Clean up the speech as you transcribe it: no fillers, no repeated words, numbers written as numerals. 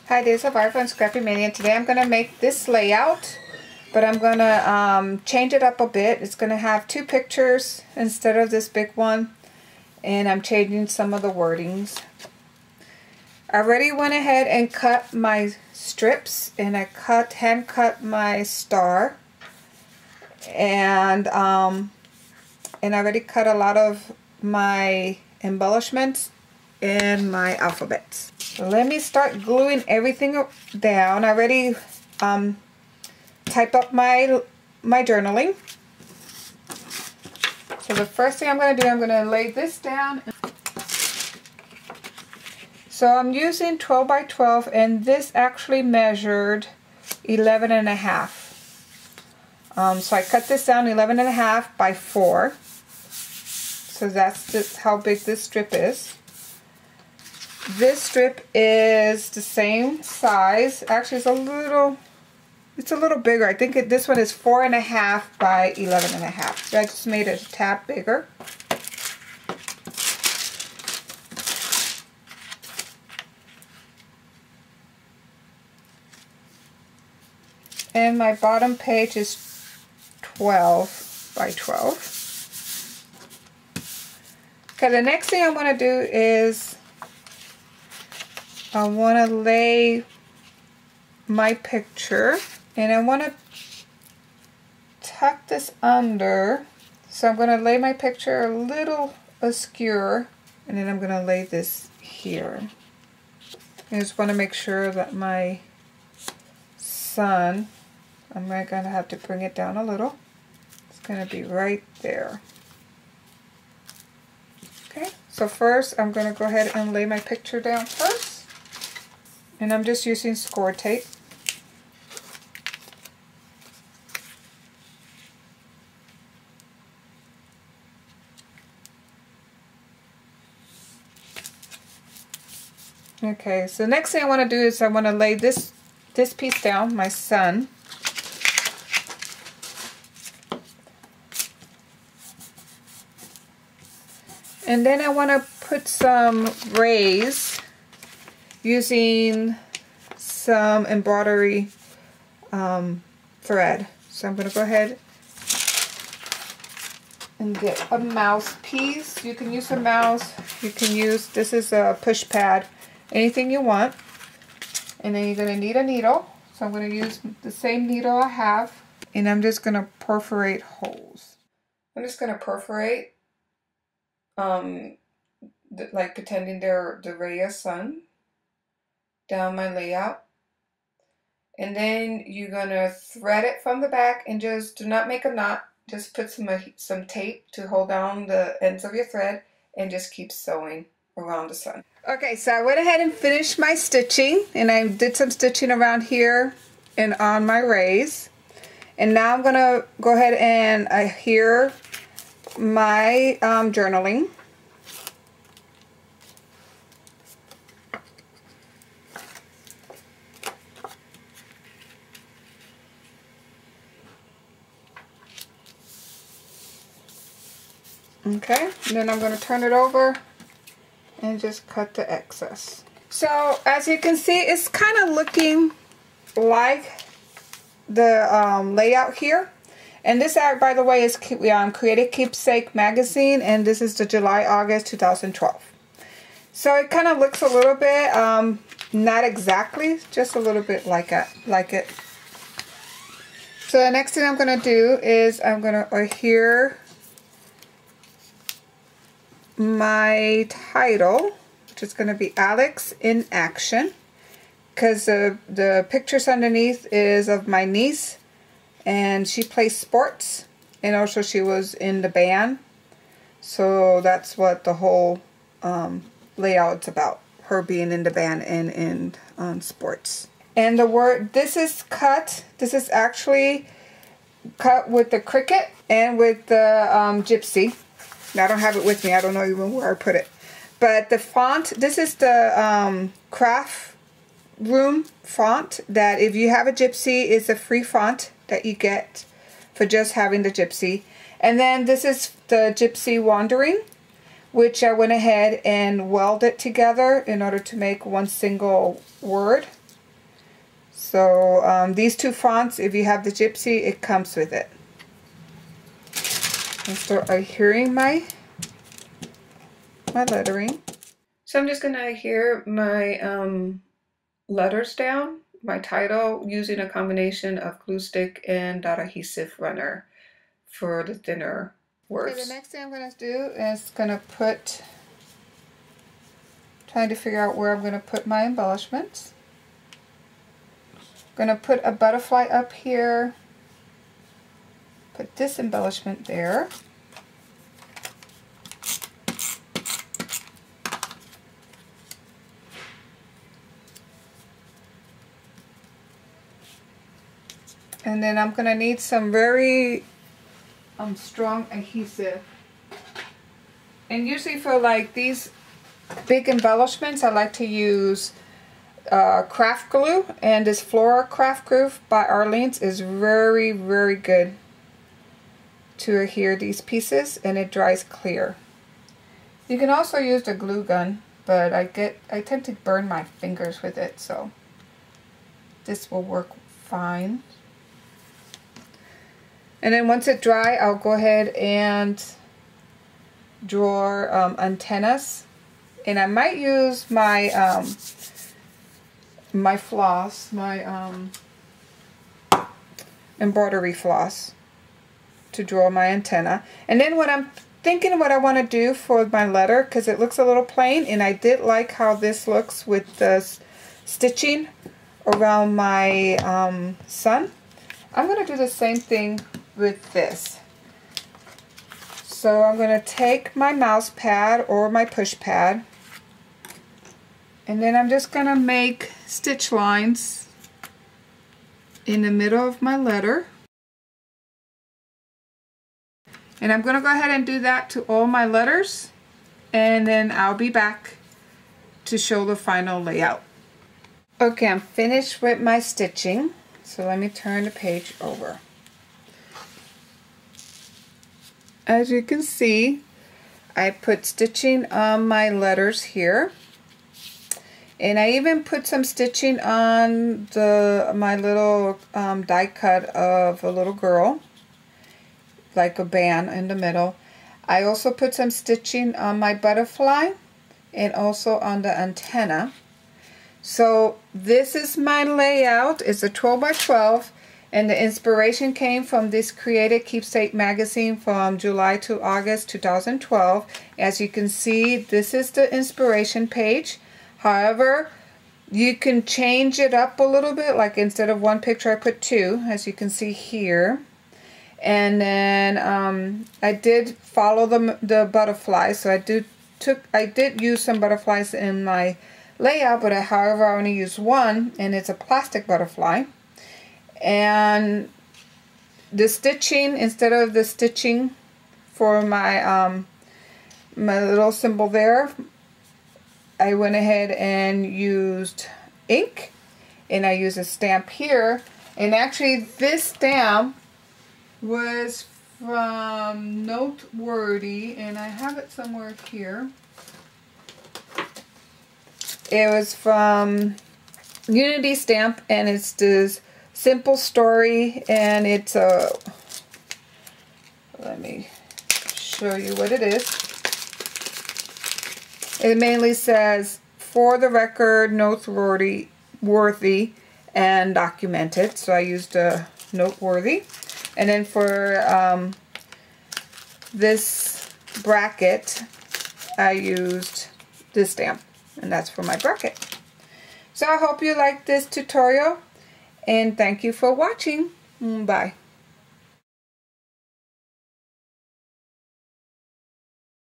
Hi, this is Barbara from Scrappy Mania, and today I'm going to make this layout, but I'm going to change it up a bit. It's going to have two pictures instead of this big one, and I'm changing some of the wordings. I already went ahead and cut my strips, and I hand cut my star, and I already cut a lot of my embellishments and my alphabets. Let me start gluing everything down. I already typed up my journaling. So the first thing I'm going to do, I'm going to lay this down. So I'm using 12 by 12, and this actually measured 11 and a half. So I cut this down 11 and a half by 4. So that's just how big this strip is. This strip is the same size. Actually, it's a little bigger. I think this one is 4.5 by 11.5. So I just made it a tad bigger. And my bottom page is 12 by 12. Okay, the next thing I want to do is I want to lay my picture, and I want to tuck this under. So I'm going to lay my picture a little askew, and then I'm going to lay this here. I just want to make sure that my sun, I'm going to have to bring it down a little. It's going to be right there. Okay, so first I'm going to go ahead and lay my picture down first. And I'm just using score tape. Okay, so the next thing I want to do is I want to lay this piece down, my sun. And then I want to put some rays using some embroidery thread. So I'm going to go ahead and get a mouse piece. You can use a mouse. You can use, this is a push pad, anything you want. And then you're going to need a needle. So I'm going to use the same needle I have, and I'm just going to perforate holes. I'm just going to perforate, like pretending they're the ray of sun, down my layout. And then you're going to thread it from the back, and just do not make a knot. Just put some tape to hold down the ends of your thread, and just keep sewing around the sun. Okay, so I went ahead and finished my stitching, and I did some stitching around here and on my rays. And now I'm going to go ahead and adhere my journaling. Okay, and then I'm going to turn it over and just cut the excess. So as you can see, it's kind of looking like the layout here. And this, by the way, is Creative Keepsake magazine, and this is the July-August 2012. So it kind of looks a little bit, not exactly, just a little bit like it. So the next thing I'm going to do is I'm going to adhere my title, which is going to be Alex in Action, because the pictures underneath is of my niece, and she plays sports, and also she was in the band. So that's what the whole layout's about, her being in the band and in sports. And the word, this is actually cut with the Cricut and with the Gypsy. Now, I don't have it with me. I don't know even where I put it. But the font, this is the craft room font that if you have a Gypsy, is a free font that you get for just having the Gypsy. And then this is the Gypsy Wandering, which I went ahead and welded together in order to make one single word. So these two fonts, if you have the Gypsy, it comes with it. And so adhering my lettering. So I'm just going to adhere my letters down, my title, using a combination of glue stick and dot adhesive runner for the thinner words. Okay, the next thing I'm going to do is trying to figure out where I'm going to put my embellishments. I'm going to put a butterfly up here, put this embellishment there. And then I'm going to need some very strong adhesive. And usually for like these big embellishments, I like to use craft glue. And this Flora Craft Glue by Arlene's is very, very good to adhere these pieces, and it dries clear. You can also use the glue gun, but I tend to burn my fingers with it, so this will work fine. And then once it's dry, I'll go ahead and draw antennas. And I might use my my floss, my embroidery floss to draw my antenna. And then what I'm thinking what I want to do for my letter, because it looks a little plain, and I did like how this looks with the stitching around my sun. I'm going to do the same thing with this. So I'm going to take my mouse pad or my push pad, and then I'm just going to make stitch lines in the middle of my letter. And I'm going to go ahead and do that to all my letters, and then I'll be back to show the final layout. Okay, I'm finished with my stitching, so let me turn the page over. As you can see, I put stitching on my letters here, and I even put some stitching on my little die cut of a little girl, like a band in the middle. I also put some stitching on my butterfly and also on the antenna. So this is my layout. It's a 12 by 12, and the inspiration came from this Created Keepsake magazine from July to August 2012. As you can see, this is the inspiration page. However, you can change it up a little bit, like instead of one picture I put two, as you can see here. And then I did follow the butterflies, so I did use some butterflies in my layout, but however I only used one, and it's a plastic butterfly. And the stitching, instead of the stitching for my my little symbol there, I went ahead and used ink, and I used a stamp here. And actually this stamp was from Noteworthy, and I have it somewhere here. It was from Unity Stamp, and it's this simple story, and it's a, let me show you what it is. It mainly says, for the record, noteworthy and documented, so I used a noteworthy. And then for this bracket, I used this stamp, and that's for my bracket. So I hope you liked this tutorial, and thank you for watching. Bye.